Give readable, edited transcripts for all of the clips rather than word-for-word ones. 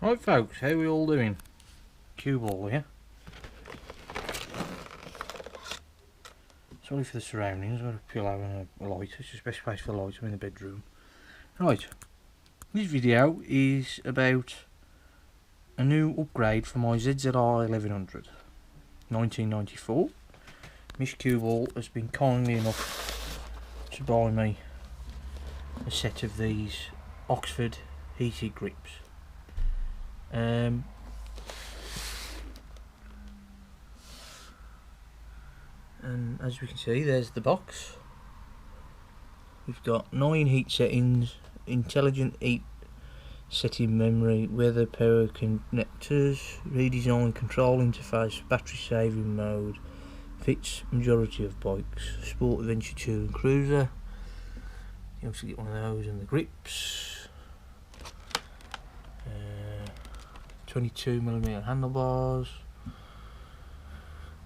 Right folks, how are we all doing? Cueball here. Sorry for the surroundings, I've got a pillow and a light. It's the best place for light, I'm in the bedroom. Right, this video is about a new upgrade for my ZZR 1100 1994. Miss Cueball has been kindly enough to buy me a set of these Oxford heated grips. And as we can see, there's the box. We've got 9 heat settings, intelligent heat setting memory, weather power connectors, redesigned control interface, battery saving mode, fits majority of bikes, sport, adventure, touring, cruiser. You also get one of those and the grips. 22mm handlebars,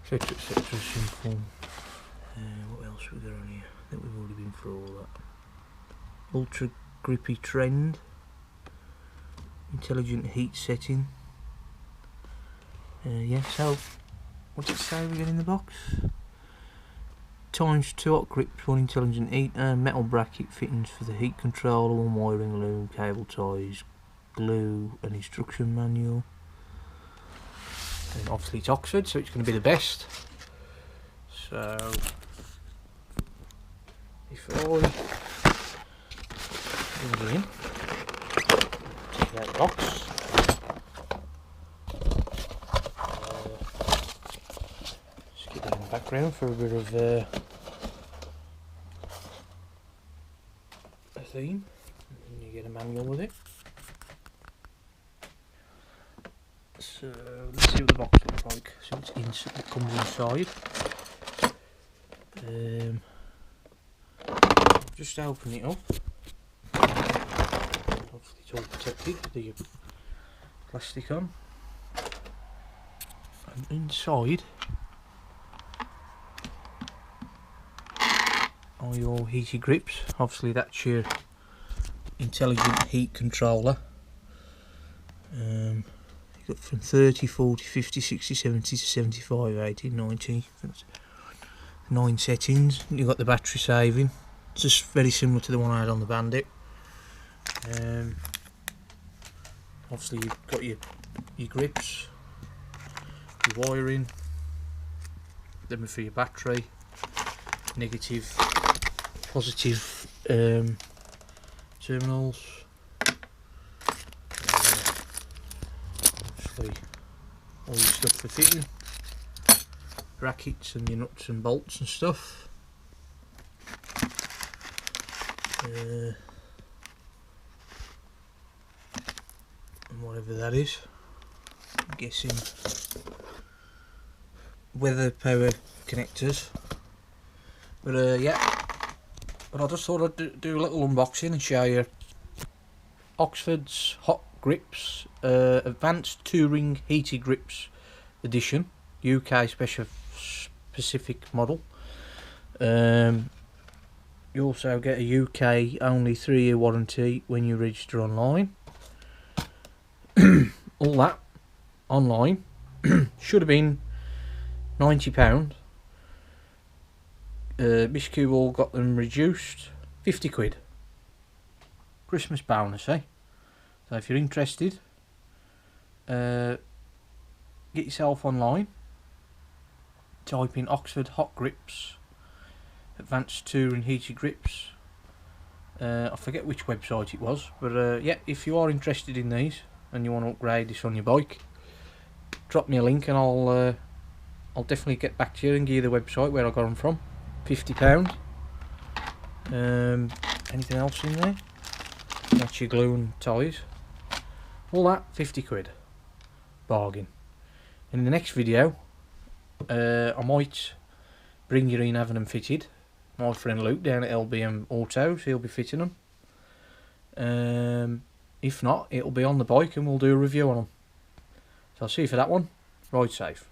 etc, etc, simple. What else we got on here? I think we've already been through all that. Ultra grippy trend, intelligent heat setting. Yeah, so what's it say we get in the box? ×2 hot grips, 1 intelligent heat, metal bracket fittings for the heat controller, 1 wiring loom, cable ties, glue, an instruction manual. And obviously it's Oxford, so it's going to be the best. So if I bring it in, take it out of the box. Just get that in the background for a bit of a theme, and you get a manual with it. So let's see what the box looks like. So it comes inside. Just open it up. Obviously it's all protected with the plastic on. And inside are your heated grips. Obviously that's your intelligent heat controller. Got from 30, 40, 50, 60, 70 to 75, 80, 90. That's 9 settings. You've got the battery saving. It's just very similar to the one I had on the Bandit. Obviously you've got your grips, your wiring, them for your battery, negative, positive terminals. All your stuff for fitting, brackets and your nuts and bolts and stuff. And whatever that is, I'm guessing weather power connectors. But yeah, but I just thought I'd do a little unboxing and show you Oxford's hot grips, advanced touring heated grips edition, UK specific model. You also get a UK only 3-year warranty when you register online. All that online. Should have been £90. Miss Cueball got them reduced, 50 quid. Christmas bonus, eh? So if you're interested, get yourself online, type in Oxford hot grips, advanced touring heated grips. I forget which website it was, but yeah, if you are interested in these and you want to upgrade this on your bike, drop me a link and I'll definitely get back to you and give you the website where I got them from. £50. Anything else in there? That's your glue and ties. All that, 50 quid. Bargain. In the next video, I might bring you in having them fitted. My friend Luke down at LBM Autos, he'll be fitting them. If not, it'll be on the bike and we'll do a review on them. So I'll see you for that one. Ride safe.